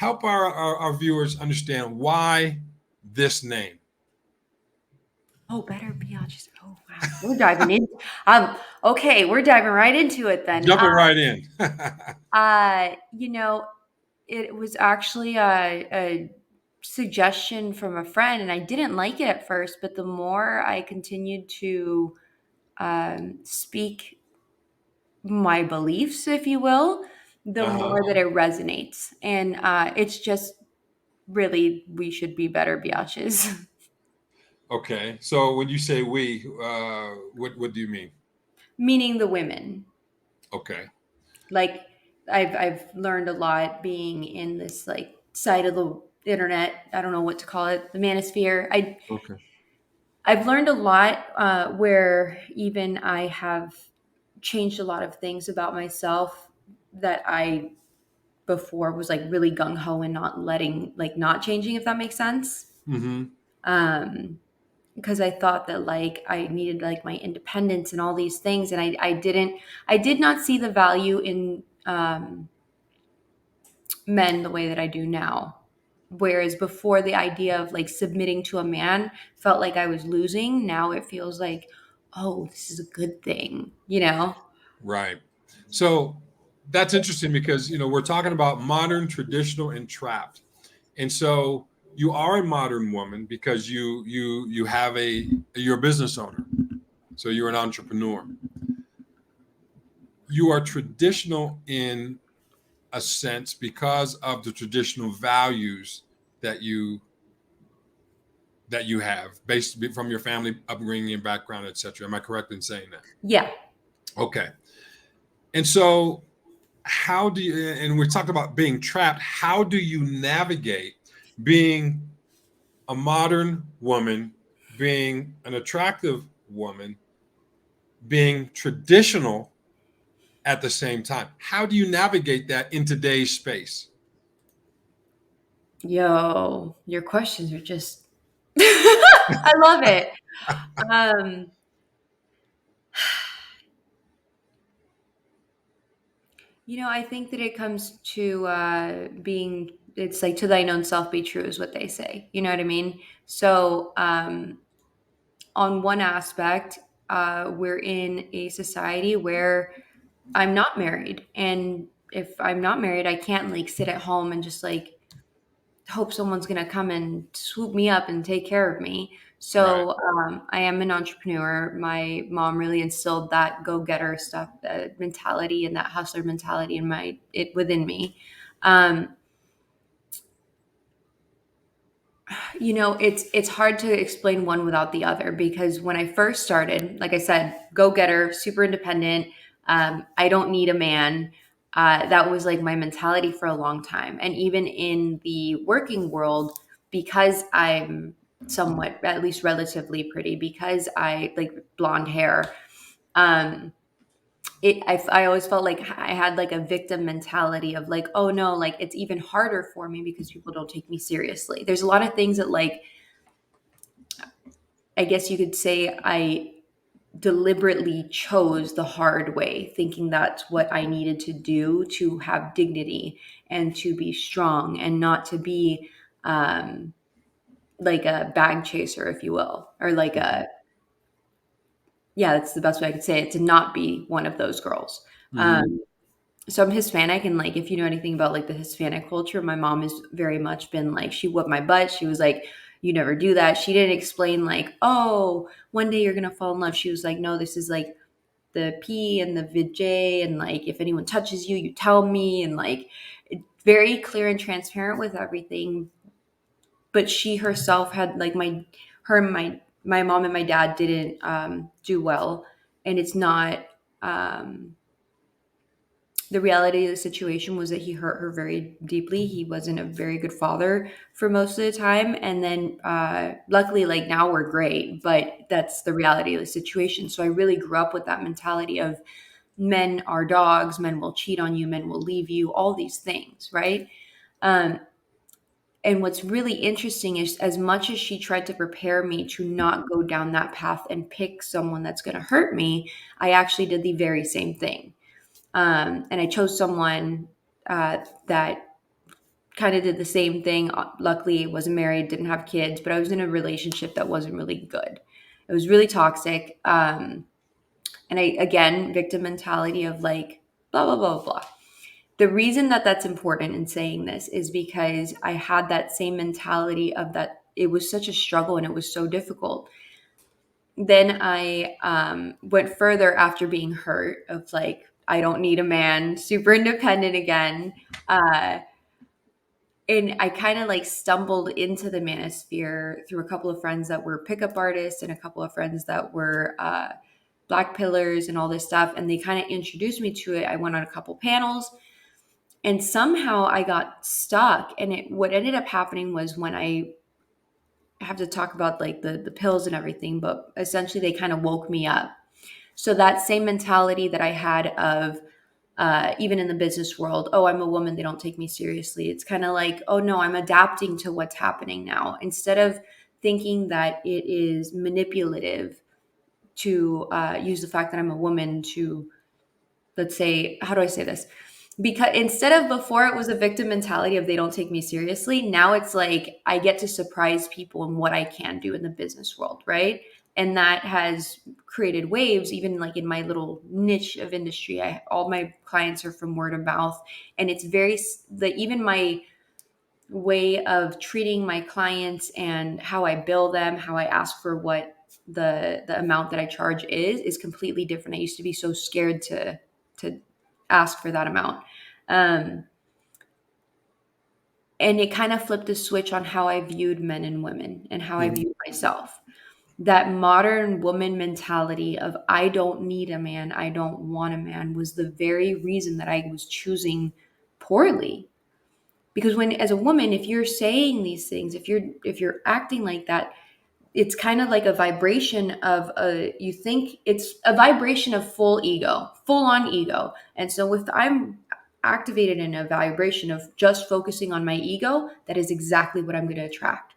help our viewers understand why this name. Oh, better biatches. Oh, wow. We're diving in. Okay, we're diving right into it then. Jumping right in. You know, it was actually a suggestion from a friend, and I didn't like it at first, but the more I continued to speak my beliefs, if you will, the Uh-huh. more that it resonates. And it's just really, we should be better biatches. Okay. So when you say we, what do you mean? Meaning the women. Okay. Like I've learned a lot being in this like side of the internet. I don't know what to call it, the manosphere. Okay. I've learned a lot where even I have changed a lot of things about myself that I before was like really gung ho and not letting like not changing, if that makes sense. Mm-hmm. Um, because I thought that like I needed like my independence and all these things, and I did not see the value in men the way that I do now. Whereas before, the idea of like submitting to a man felt like I was losing. Now it feels like, oh, this is a good thing, you know? Right. So that's interesting because we're talking about modern, traditional, and trapped. And so you are a modern woman because you have you're a business owner. So you're an entrepreneur. You are traditional in a sense because of the traditional values that you have based from your family upbringing and background, etc. Am I correct in saying that? Yeah. Okay. And so how do you, and we talked about being trapped, how do you navigate being a modern woman, being an attractive woman, being traditional at the same time? How do you navigate that in today's space? Yo, your questions are just, I love it. Um, I think that it comes to being, it's like to thine own self be true is what they say. You know what I mean? So, on one aspect, we're in a society where I'm not married. And if I'm not married, I can't like sit at home and just like hope someone's going to come and swoop me up and take care of me. Right. So I am an entrepreneur. My mom really instilled that go-getter stuff, mentality, and that hustler mentality in it within me. Um, it's hard to explain one without the other because when I first started, like I said, go-getter, super independent. I don't need a man. That was like my mentality for a long time. And even in the working world, because I'm somewhat, at least relatively pretty, because I like blonde hair, um, I always felt like I had like a victim mentality of like, oh no, like it's even harder for me because people don't take me seriously. There's a lot of things that like, I guess you could say I deliberately chose the hard way, thinking that's what I needed to do to have dignity and to be strong and not to be um, like a bag chaser, if you will, or like yeah, that's the best way I could say it, to not be one of those girls. Mm-hmm. Um, so I'm Hispanic, and like if you know anything about like the Hispanic culture, my mom has very much been like, she whooped my butt. She was like, you never do that. She didn't explain like, oh, one day you're gonna fall in love. She was like, no, this is like the P and the Vijay, and like if anyone touches you, you tell me, and like very clear and transparent with everything. But she herself had like my mom and my dad didn't do well, and it's not. Um, the reality of the situation was that he hurt her very deeply. He wasn't a very good father for most of the time. And then luckily, like now we're great, but that's the reality of the situation. So I really grew up with that mentality of men are dogs, men will cheat on you, men will leave you, all these things, right? Um, and what's really interesting is as much as she tried to prepare me to not go down that path and pick someone that's going to hurt me, I actually did the very same thing. And I chose someone that kind of did the same thing. Luckily, wasn't married, didn't have kids, but I was in a relationship that wasn't really good. It was really toxic. And I, again, victim mentality of like, blah, blah, blah, blah. The reason that that's important in saying this is because I had that same mentality of that it was such a struggle and it was so difficult. Then I went further after being hurt of like, I don't need a man, super independent again. Uh, and I kind of like stumbled into the manosphere through a couple of friends that were pickup artists and a couple of friends that were black pillars and all this stuff. And they kind of introduced me to it. I went on a couple panels and somehow I got stuck. And what ended up happening was when I have to talk about like the pills and everything, but essentially they kind of woke me up. So that same mentality that I had of even in the business world, oh, I'm a woman, they don't take me seriously. It's kind of like, oh no, I'm adapting to what's happening now. Instead of thinking that it is manipulative to use the fact that I'm a woman to, let's say, how do I say this? Because instead of before it was a victim mentality of they don't take me seriously, now it's like I get to surprise people in what I can do in the business world, right? And that has created waves, even like in my little niche of industry. All my clients are from word of mouth, and it's very even my way of treating my clients and how I bill them, how I ask for what the amount that I charge is completely different. I used to be so scared to ask for that amount. Um, and it kind of flipped a switch on how I viewed men and women and how I Mhm. viewed myself. That modern woman mentality of I don't need a man, I don't want a man was the very reason that I was choosing poorly. Because when as a woman, if you're saying these things, if you're acting like that, it's kind of like a vibration of a you think it's a vibration of full ego, full on ego. And so if I'm activated in a vibration of just focusing on my ego, that is exactly what I'm going to attract.